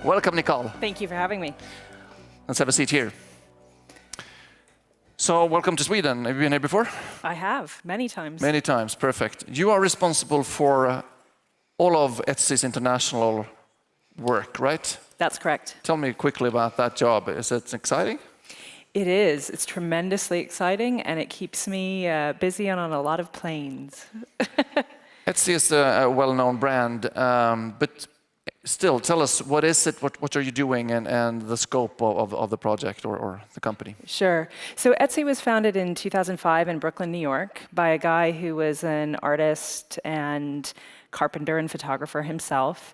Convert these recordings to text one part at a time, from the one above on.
Welcome, Nicole. Thank you for having me. Let's have a seat here. So, welcome to Sweden. Have you been here before? I have, many times. Many times, perfect. You are responsible for all of Etsy's international work, right? That's correct. Tell me quickly about that job. Is it exciting? It is. It's tremendously exciting, and it keeps me busy and on a lot of planes. Etsy is a well-known brand, but still, tell us, what is it, what are you doing, and the scope of the project or the company? Sure. So Etsy was founded in 2005 in Brooklyn, New York, by a guy who was an artist and carpenter and photographer himself.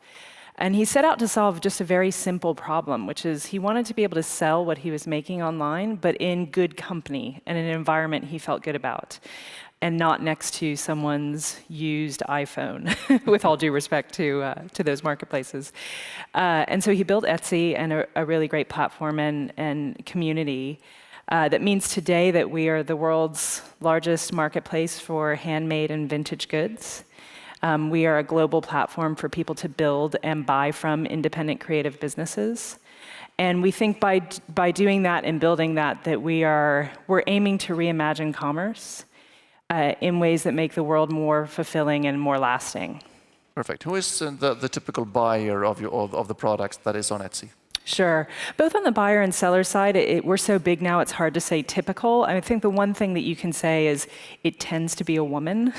And he set out to solve just a very simple problem, which is he wanted to be able to sell what he was making online, but in good company and an environment he felt good about, and not next to someone's used iPhone, with all due respect to those marketplaces. And so he built Etsy and a really great platform and community that means today that we are the world's largest marketplace for handmade and vintage goods. We are a global platform for people to build and buy from independent creative businesses. And we think by doing that and building that we're aiming to reimagine commerce in ways that make the world more fulfilling and more lasting. Perfect. Who is the typical buyer of the products that is on Etsy? Sure. Both on the buyer and seller side, we're so big now, it's hard to say typical. I think the one thing that you can say is it tends to be a woman,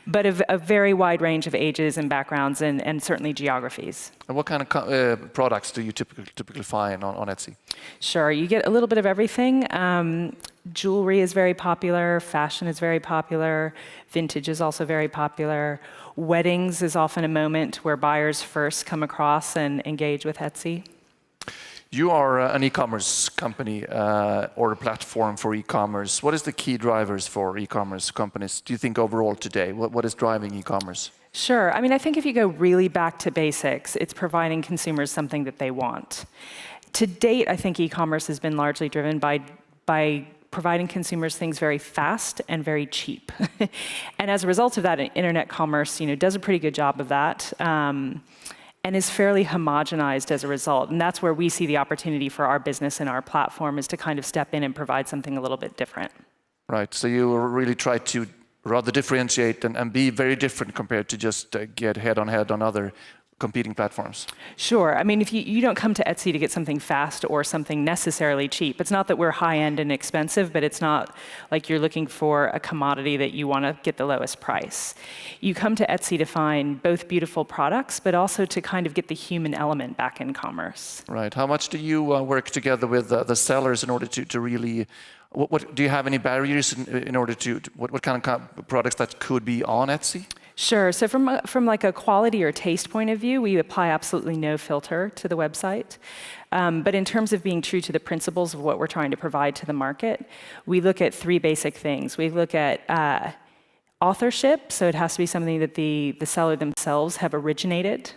but a very wide range of ages and backgrounds and certainly geographies. And what kind of products do you typically find on Etsy? Sure. You get a little bit of everything. Jewelry is very popular. Fashion is very popular. Vintage is also very popular. Weddings is often a moment where buyers first come across and engage with Etsy. You are an e-commerce company or a platform for e-commerce. What is the key drivers for e-commerce companies, do you think, overall today? What is driving e-commerce? Sure. I mean, I think if you go really back to basics, it's providing consumers something that they want. To date, I think e-commerce has been largely driven by providing consumers things very fast and very cheap. And as a result of that, internet commerce, does a pretty good job of that. And is fairly homogenized as a result. And that's where we see the opportunity for our business and our platform is to kind of step in and provide something a little bit different. Right, so you really try to rather differentiate and be very different compared to just get head-on-head on other competing platforms. Sure. I mean, if you don't come to Etsy to get something fast or something necessarily cheap. It's not that we're high-end and expensive, but it's not like you're looking for a commodity that you want to get the lowest price. You come to Etsy to find both beautiful products, but also to kind of get the human element back in commerce. Right. How much do you work together with the sellers in order to really... What do you have any barriers in order to... What kind of products that could be on Etsy? Sure. So from like a quality or taste point of view, we apply absolutely no filter to the website. But in terms of being true to the principles of what we're trying to provide to the market, we look at three basic things. We look at authorship, so it has to be something that the seller themselves have originated.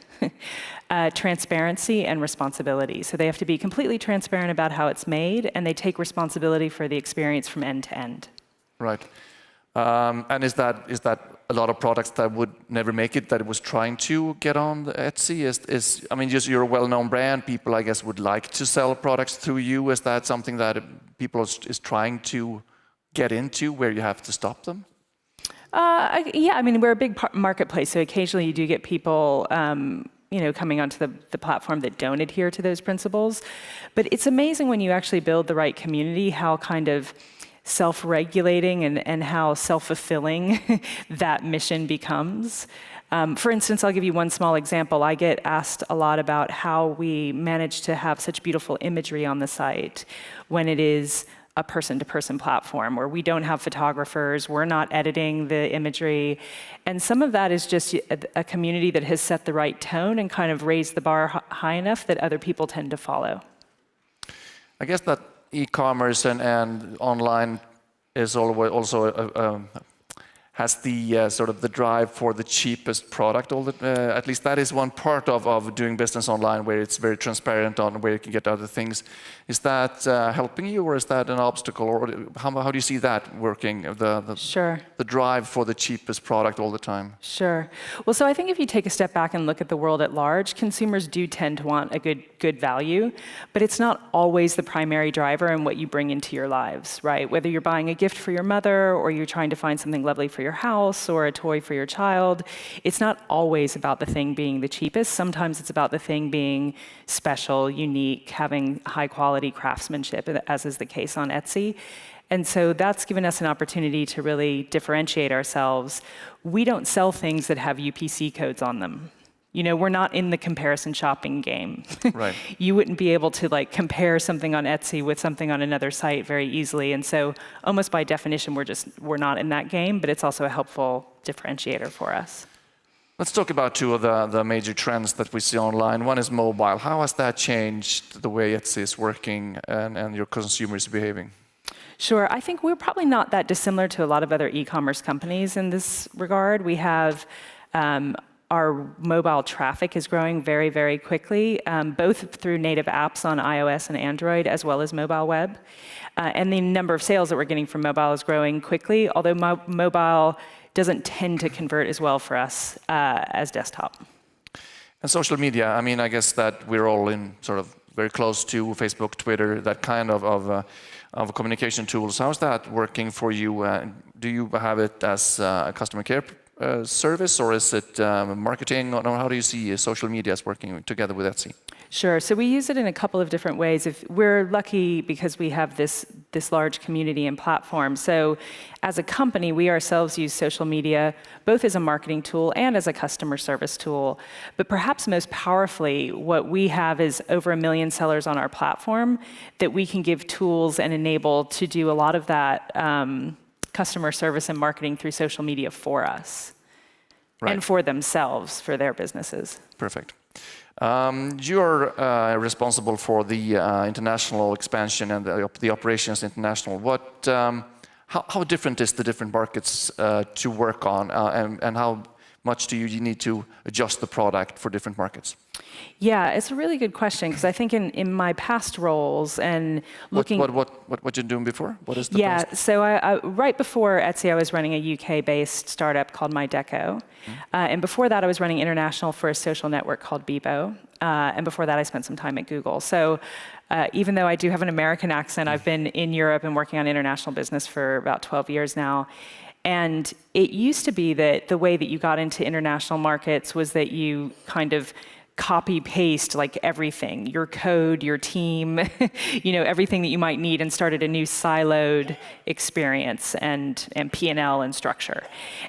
Transparency and responsibility. So they have to be completely transparent about how it's made, and they take responsibility for the experience from end to end. Right. And is that a lot of products that would never make it, that it was trying to get on the Etsy? I mean, just you're a well-known brand. People, I guess, would like to sell products through you. Is that something that people is trying to get into, where you have to stop them? Yeah, I mean, we're a big marketplace, so occasionally you do get people coming onto the platform that don't adhere to those principles. But it's amazing when you actually build the right community, how kind of self-regulating and how self-fulfilling that mission becomes. For instance, I'll give you one small example. I get asked a lot about how we manage to have such beautiful imagery on the site when it is a person-to-person platform where we don't have photographers, we're not editing the imagery. And some of that is just a community that has set the right tone and kind of raised the bar high enough that other people tend to follow. I guess that e-commerce and online is also has the sort of the drive for the cheapest product. At least that is one part of doing business online, where it's very transparent on where you can get other things. Is that helping you, or is that an obstacle, or how do you see that working? Sure. The drive for the cheapest product all the time. Sure. Well, so I think if you take a step back and look at the world at large, consumers do tend to want a good value, but it's not always the primary driver in what you bring into your lives, right? Whether you're buying a gift for your mother, or you're trying to find something lovely for your house, or a toy for your child, it's not always about the thing being the cheapest. Sometimes it's about the thing being special, unique, having high quality craftsmanship, as is the case on Etsy. And so that's given us an opportunity to really differentiate ourselves. We don't sell things that have UPC codes on them. You know, we're not in the comparison shopping game. Right. You wouldn't be able to like compare something on Etsy with something on another site very easily. And so almost by definition, we're not in that game, but it's also a helpful differentiator for us. Let's talk about two of the major trends that we see online. One is mobile. How has that changed the way Etsy is working and your consumers behaving? Sure. I think we're probably not that dissimilar to a lot of other e-commerce companies in this regard. We have our mobile traffic is growing very, very quickly, both through native apps on iOS and Android, as well as mobile web. And the number of sales that we're getting from mobile is growing quickly, although mobile doesn't tend to convert as well for us as desktop. And social media, I mean, I guess that we're all in sort of very close to Facebook, Twitter, that kind of communication tools. How's that working for you? Do you have it as a customer care service, or is it marketing? Or how do you see social media as working together with Etsy? Sure. So we use it in a couple of different ways. If we're lucky because we have this large community and platform. So as a company, we ourselves use social media both as a marketing tool and as a customer service tool. But perhaps most powerfully, what we have is over 1 million sellers on our platform that we can give tools and enable to do a lot of that customer service and marketing through social media for us. Right. And for themselves, for their businesses. Perfect. You're responsible for the international expansion and the operations international. How different is the different markets to work on, and how much do you need to adjust the product for different markets? Yeah, it's a really good question, because I think in my past roles and looking... What you doing before? What is the Yeah, past? so right before Etsy, I was running a UK-based startup called MyDeco. And before that, I was running international for a social network called Bebo. And before that, I spent some time at Google. So even though I do have an American accent, I've been in Europe and working on international business for about 12 years now. And it used to be that the way that you got into international markets was that you kind of copy paste like everything, your code, your team, you know, everything that you might need, and started a new siloed experience and P&L and structure.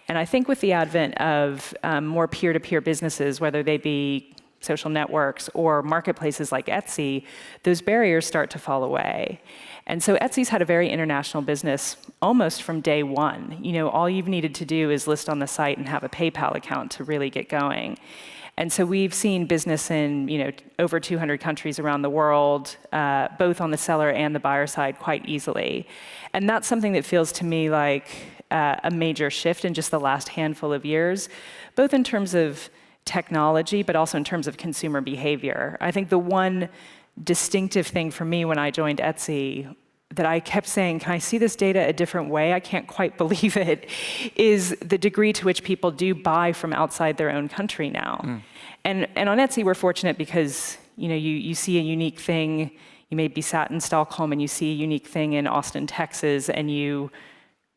And I think with the advent of more peer-to-peer businesses, whether they be social networks or marketplaces like Etsy, those barriers start to fall away. And so Etsy's had a very international business almost from day one. You know, all you've needed to do is list on the site and have a PayPal account to really get going. And so we've seen business in, you know, over 200 countries around the world, both on the seller and the buyer side, quite easily. And that's something that feels to me like a major shift in just the last handful of years, both in terms of technology, but also in terms of consumer behavior. I think the one distinctive thing for me when I joined Etsy that I kept saying, can I see this data a different way? I can't quite believe it, is the degree to which people do buy from outside their own country now. And on Etsy, we're fortunate because, you know, you see a unique thing. You may be sat in Stockholm and you see a unique thing in Austin, Texas, and you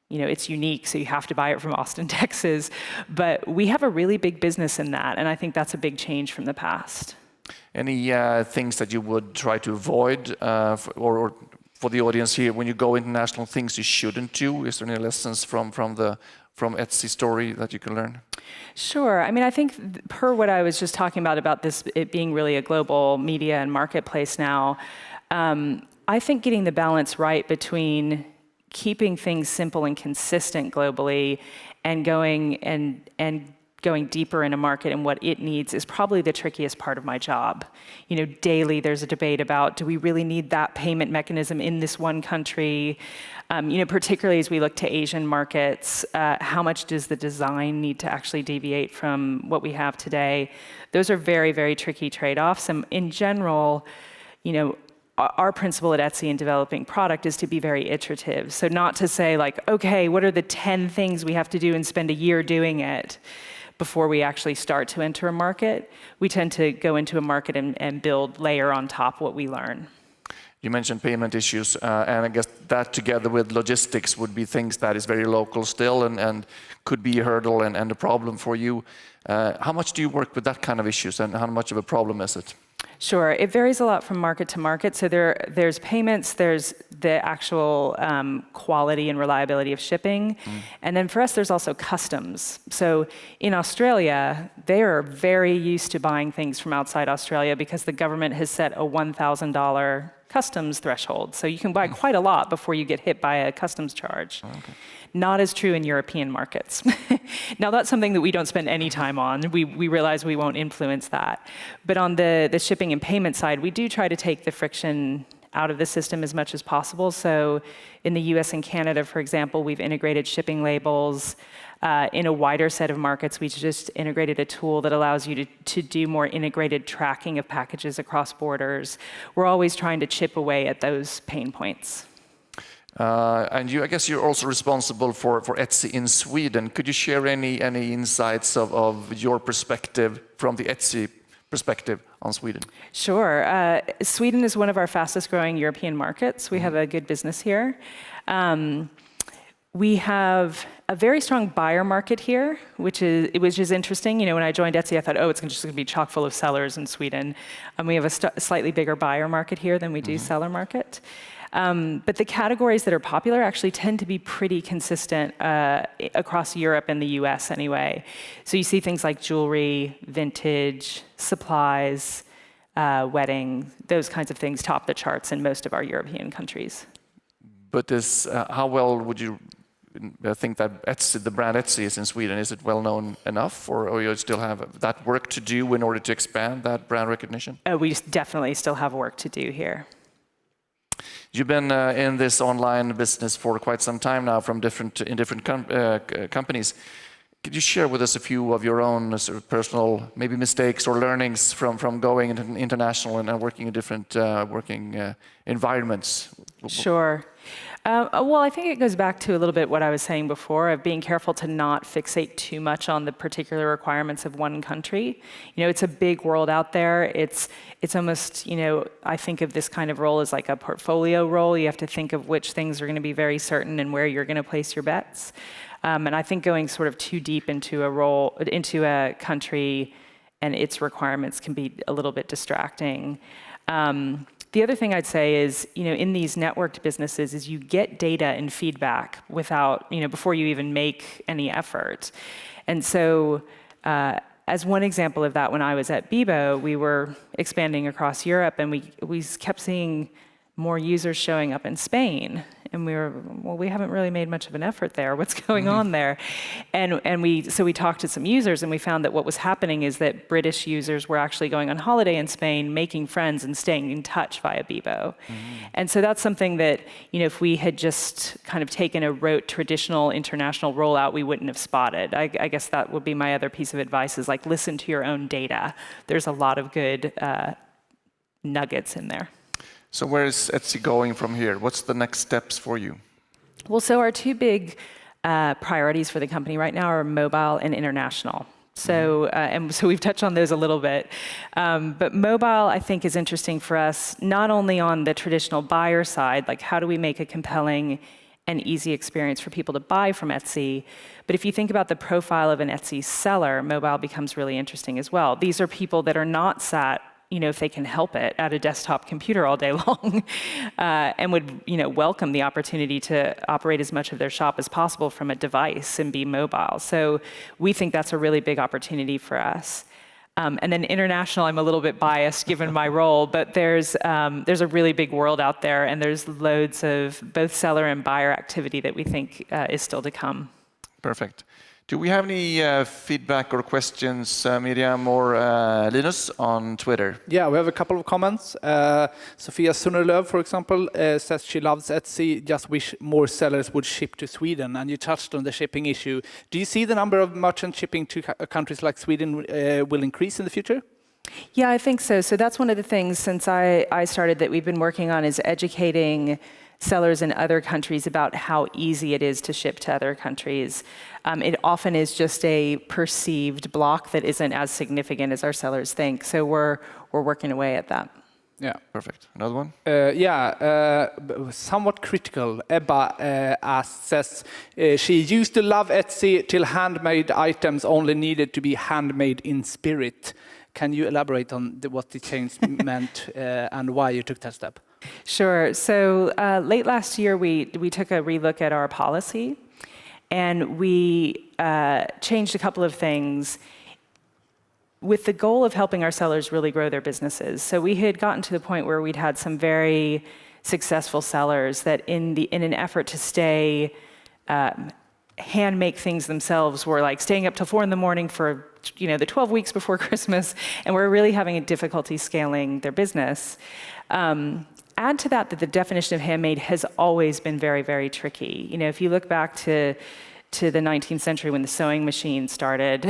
know, it's unique, so you have to buy it from Austin, Texas. But we have a really big business in that, and I think that's a big change from the past. Any things that you would try to avoid, or for the audience here, when you go international, things you shouldn't do? Is there any lessons from Etsy story that you can learn? Sure. I mean, I think per what I was just talking about this, it being really a global media and marketplace now, I think getting the balance right between keeping things simple and consistent globally and going and going deeper in a market and what it needs is probably the trickiest part of my job. Daily there's a debate about, do we really need that payment mechanism in this one country? Particularly as we look to Asian markets, how much does the design need to actually deviate from what we have today? Those are very, very tricky trade-offs. And in general, our principle at Etsy in developing product is to be very iterative. So not to say like, okay, what are the 10 things we have to do and spend a year doing it before we actually start to enter a market. We tend to go into a market and build layer on top what we learn. You mentioned payment issues, and I guess that together with logistics would be things that is very local still and could be a hurdle and a problem for you. How much do you work with that kind of issues, and how much of a problem is it? Sure, it varies a lot from market to market. So there's payments, there's the actual quality and reliability of shipping. And then for us, there's also customs. So in Australia, they are very used to buying things from outside Australia because the government has set a $1,000 customs threshold. So you can buy quite a lot before you get hit by a customs charge. Okay. Not as true in European markets. Now that's something that we don't spend any time on. We realize we won't influence that. But on the shipping and payment side, we do try to take the friction out of the system as much as possible. So in the US and Canada, for example, we've integrated shipping labels. In a wider set of markets, we just integrated a tool that allows you to do more integrated tracking of packages across borders. We're always trying to chip away at those pain points. And I guess you're also responsible for Etsy in Sweden. Could you share any insights of your perspective from the Etsy perspective on Sweden? Sure. Sweden is one of our fastest growing European markets. We have a good business here. We have a very strong buyer market here, which is interesting. When I joined Etsy, I thought, oh, it's just going to be chock full of sellers in Sweden. We have a slightly bigger buyer market here than we do seller market. But the categories that are popular actually tend to be pretty consistent across Europe and the US anyway. So you see things like jewelry, vintage, supplies, wedding, those kinds of things top the charts in most of our European countries. But how well would you think that Etsy, the brand Etsy is in Sweden? Is it well known enough, or you still have that work to do in order to expand that brand recognition? We definitely still have work to do here. You've been in this online business for quite some time now, in different companies. Could you share with us a few of your own sort of personal, maybe mistakes or learnings from going international and working in different working environments? Sure. Well, I think it goes back to a little bit what I was saying before of being careful to not fixate too much on the particular requirements of one country. It's a big world out there. It's almost, I think of this kind of role as like a portfolio role. You have to think of which things are going to be very certain and where you're going to place your bets. And I think going sort of too deep into a country and its requirements can be a little bit distracting. The other thing I'd say is, in these networked businesses, is you get data and feedback without, before you even make any effort. And so, as one example of that, when I was at Bebo, we were expanding across Europe, and we kept seeing more users showing up in Spain. And we haven't really made much of an effort there. What's going on there? So we talked to some users, and we found that what was happening is that British users were actually going on holiday in Spain, making friends and staying in touch via Bebo. And so that's something that, if we had just kind of taken a rote traditional international rollout, we wouldn't have spotted. I guess that would be my other piece of advice is like, listen to your own data. There's a lot of good nuggets in there. So where is Etsy going from here? What's the next steps for you? Well, so our two big priorities for the company right now are mobile and international. So, so we've touched on those a little bit. But mobile, I think, is interesting for us, not only on the traditional buyer side, like how do we make a compelling and easy experience for people to buy from Etsy, but if you think about the profile of an Etsy seller, mobile becomes really interesting as well. These are people that are not sat, if they can help it, at a desktop computer all day long, and would, welcome the opportunity to operate as much of their shop as possible from a device and be mobile. So we think that's a really big opportunity for us. And then international, I'm a little bit biased given my role, but there's a really big world out there, and there's loads of both seller and buyer activity that we think is still to come. Perfect. Do we have any feedback or questions, Miriam or Linus, on Twitter? Yeah, we have a couple of comments. Sofia Sunnerlöv, for example, says she loves Etsy, just wish more sellers would ship to Sweden. And you touched on the shipping issue. Do you see the number of merchants shipping to countries like Sweden will increase in the future? Yeah, I think so. So that's one of the things since I started that we've been working on is educating sellers in other countries about how easy it is to ship to other countries. It often is just a perceived block that isn't as significant as our sellers think. So we're working away at that. Yeah. Perfect. Another one? Somewhat critical. Ebba says she used to love Etsy till handmade items only needed to be handmade in spirit. Can you elaborate on what the change meant and why you took that step? Sure. So late last year, we took a relook at our policy, and we changed a couple of things with the goal of helping our sellers really grow their businesses. So we had gotten to the point where we'd had some very successful sellers that in an effort to stay hand make things themselves were like staying up till 4 a.m. for the 12 weeks before Christmas, and we're really having a difficulty scaling their business. Add to that the definition of handmade has always been very, very tricky. If you look back to the 19th century when the sewing machine started,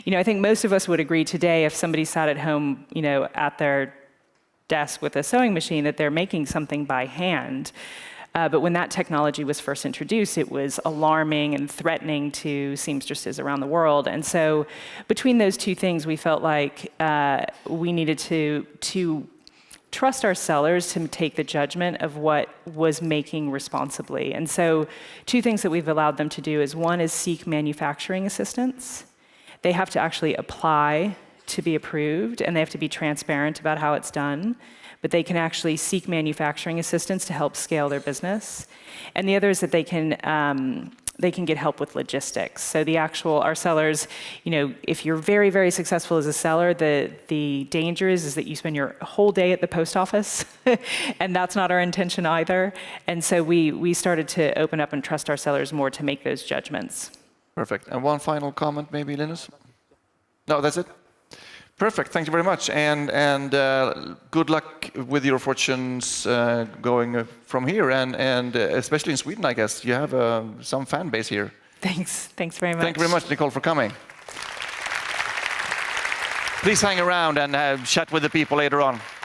I think most of us would agree today if somebody sat at home, at their desk with a sewing machine that they're making something by hand. But when that technology was first introduced, it was alarming and threatening to seamstresses around the world. And so between those two things, we felt like we needed to trust our sellers to take the judgment of what was making responsibly. And so 2 things that we've allowed them to do is one is seek manufacturing assistance. They have to actually apply to be approved, and they have to be transparent about how it's done. But they can actually seek manufacturing assistance to help scale their business. And the other is that they can get help with logistics. So our sellers, if you're very, very successful as a seller, the danger is that you spend your whole day at the post office, and that's not our intention either. And so we started to open up and trust our sellers more to make those judgments. Perfect. And one final comment, maybe, Linus? No, that's it? Perfect. Thank you very much, and good luck with your fortunes going from here, and especially in Sweden, I guess you have some fan base here. Thanks very much. Thank you very much, Nicole, for coming. Please hang around and chat with the people later on.